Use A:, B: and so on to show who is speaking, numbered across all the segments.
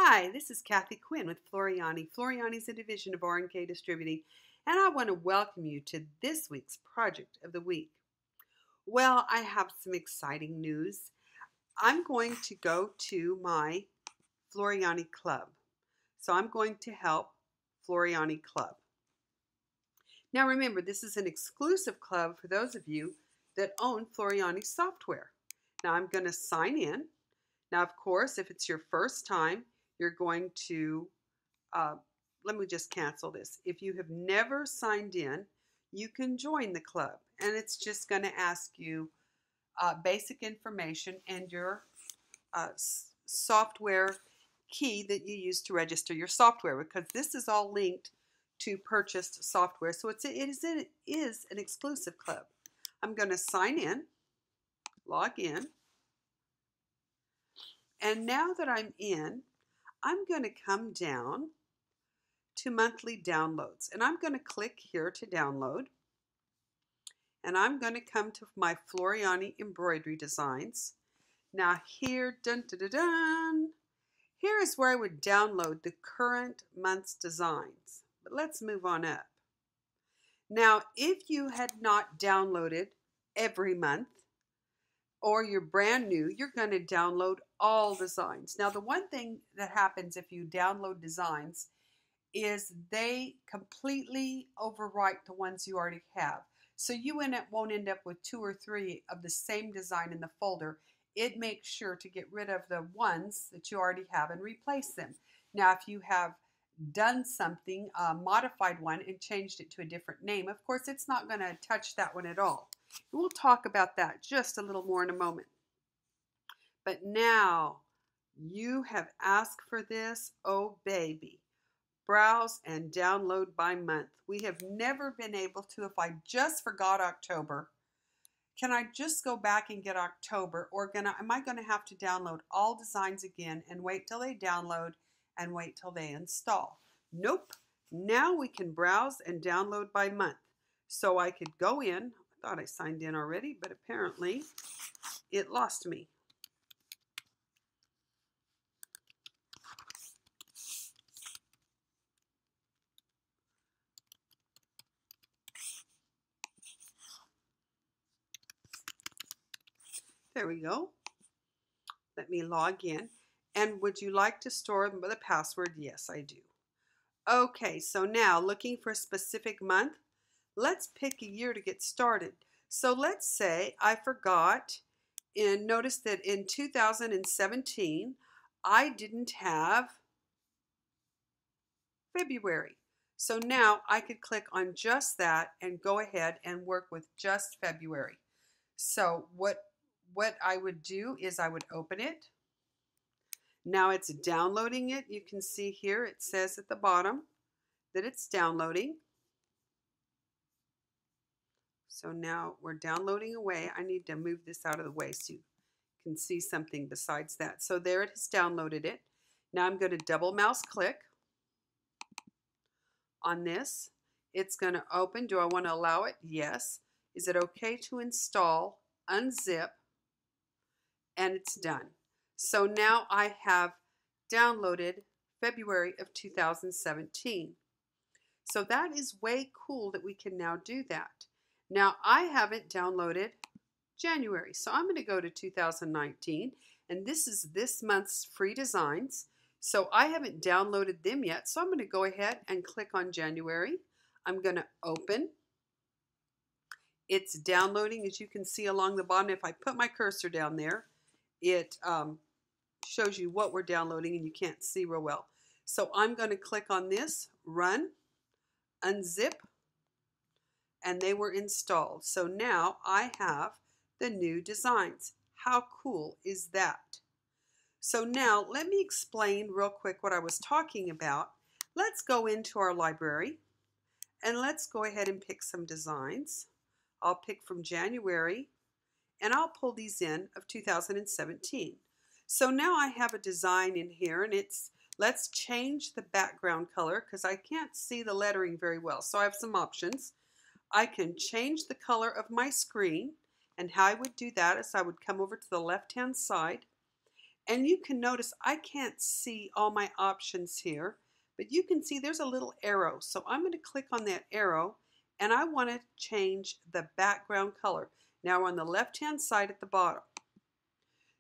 A: Hi, this is Kathy Quinn with Floriani. Floriani is a division of R&K Distributing, and I want to welcome you to this week's Project of the Week. Well, I have some exciting news. I'm going to go to my Floriani Club. So I'm going to help Floriani Club. Now remember, this is an exclusive club for those of you that own Floriani software. Now I'm going to sign in. Now, of course, if it's your first time, you're going to, let me just cancel this. If you have never signed in, you can join the club. And it's just going to ask you basic information and your software key that you use to register your software, because this is all linked to purchased software. So it is an exclusive club. I'm going to sign in, log in. And now that I'm in, I'm going to come down to monthly downloads. And I'm going to click here to download. And I'm going to come to my Floriani embroidery designs. Now here, dun, dun, dun, dun, here is where I would download the current month's designs. But let's move on up. Now, if you had not downloaded every month, or you're brand new, you're going to download all designs. Now, the one thing that happens if you download designs is they completely overwrite the ones you already have. So you won't end up with 2 or 3 of the same design in the folder. It makes sure to get rid of the ones that you already have and replace them. Now, if you have done something, modified one, and changed it to a different name, of course, it's not going to touch that one at all. We'll talk about that just a little more in a moment. But now you have asked for this, oh baby. Browse and download by month. We have never been able to, if I just forgot October, can I just go back and get October, or am I going to have to download all designs again and wait till they download and wait till they install? Nope. Now we can browse and download by month. So I could go in. I thought I signed in already, but apparently it lost me. There we go. Let me log in. And would you like to store the password? Yes, I do. Okay, so now looking for a specific month, let's pick a year to get started. So let's say I forgot, and notice that in 2017, I didn't have February. So now I could click on just that and go ahead and work with just February. So what I would do is I would open it. Now it's downloading it. You can see here it says at the bottom that it's downloading. So now we're downloading away. I need to move this out of the way so you can see something besides that. So there it has downloaded it. Now I'm going to double mouse click on this. It's going to open. Do I want to allow it? Yes. Is it okay to install? Unzip. And it's done. So now I have downloaded February of 2017. So that is way cool that we can now do that. Now I haven't downloaded January, so I'm going to go to 2019, and this is this month's free designs. So I haven't downloaded them yet, so I'm going to go ahead and click on January. I'm going to open. It's downloading, as you can see along the bottom. If I put my cursor down there, it shows you what we're downloading, and you can't see real well. So I'm going to click on this, run, unzip, and they were installed. So now I have the new designs. How cool is that? So now let me explain real quick what I was talking about. Let's go into our library and let's go ahead and pick some designs. I'll pick from January, and I'll pull these in of 2017. So now I have a design in here, and it's, let's change the background color because I can't see the lettering very well. So I have some options. I can change the color of my screen, and how I would do that is I would come over to the left-hand side, And you can notice I can't see all my options here, but you can see there's a little arrow. So I'm going to click on that arrow and I want to change the background color. Now we're on the left-hand side at the bottom.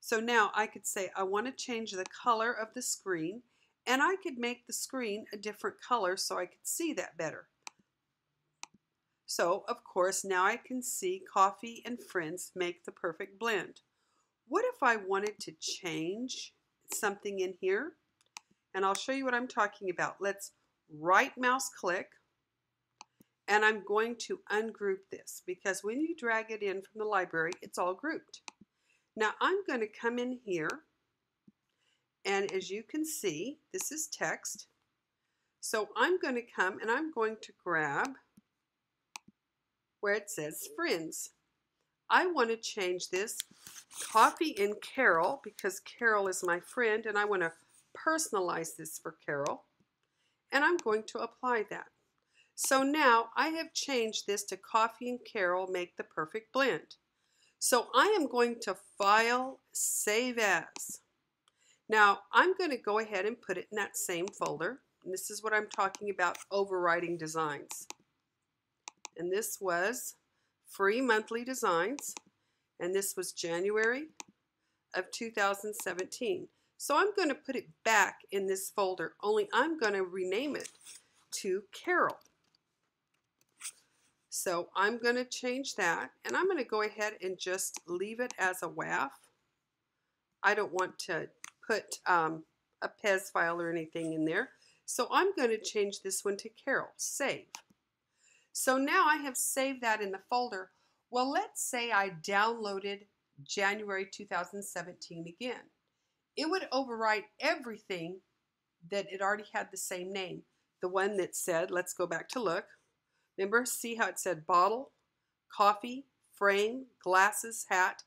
A: So now I could say I want to change the color of the screen, and I could make the screen a different color so I could see that better. So of course now I can see Coffee and Friends make the perfect blend. What if I wanted to change something in here? And I'll show you what I'm talking about. Let's right mouse click, and I'm going to ungroup this because when you drag it in from the library, it's all grouped. Now I'm going to come in here, and as you can see, this is text. So I'm going to come and I'm going to grab where it says Friends. I want to change this Coffee and Carol because Carol is my friend, and I want to personalize this for Carol. And I'm going to apply that. So now I have changed this to Coffee and Carol make the perfect blend. So I am going to File, Save As. Now I'm going to go ahead and put it in that same folder. And this is what I'm talking about, overriding designs. And this was free monthly designs. And this was January of 2017. So I'm going to put it back in this folder, only I'm going to rename it to Carol. So I'm going to change that, and I'm going to go ahead and just leave it as a WAF. I don't want to put a PEZ file or anything in there. So I'm going to change this one to Carol. Save. So now I have saved that in the folder. Well, let's say I downloaded January 2017 again. It would overwrite everything that it already had the same name. The one that said, let's go back to look. Remember, see how it said bottle, coffee, frame, glasses, hat.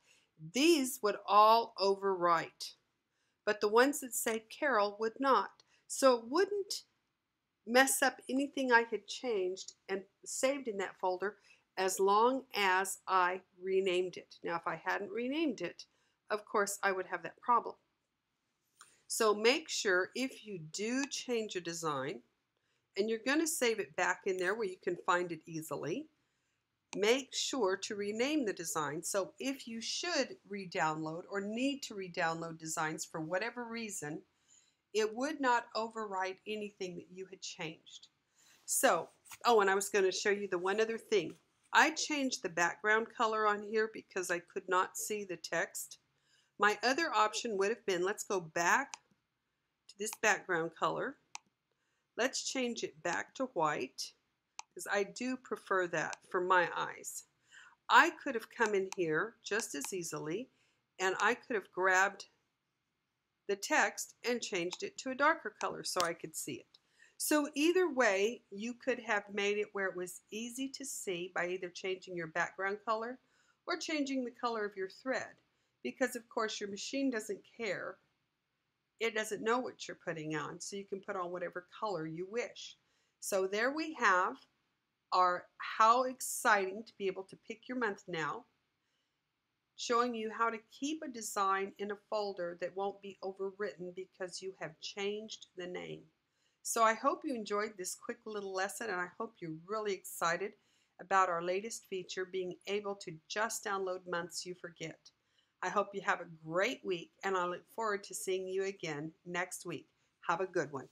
A: These would all overwrite. But the ones that say Carol would not. So it wouldn't mess up anything I had changed and saved in that folder as long as I renamed it. Now, if I hadn't renamed it, of course, I would have that problem. So make sure if you do change a design, and you're going to save it back in there where you can find it easily, make sure to rename the design. So if you should re-download or need to re-download designs for whatever reason, it would not overwrite anything that you had changed. So, oh, and I was going to show you the one other thing. I changed the background color on here because I could not see the text. My other option would have been, let's go back to this background color. Let's change it back to white because I do prefer that for my eyes. I could have come in here just as easily and I could have grabbed the text and changed it to a darker color so I could see it. So either way, you could have made it where it was easy to see by either changing your background color or changing the color of your thread, because of course your machine doesn't care. It doesn't know what you're putting on, so you can put on whatever color you wish. So there we have our How Exciting to Be Able to Pick Your Month Now, showing you how to keep a design in a folder that won't be overwritten because you have changed the name. So I hope you enjoyed this quick little lesson, and I hope you're really excited about our latest feature, being able to just download months you forget. I hope you have a great week, and I look forward to seeing you again next week. Have a good one.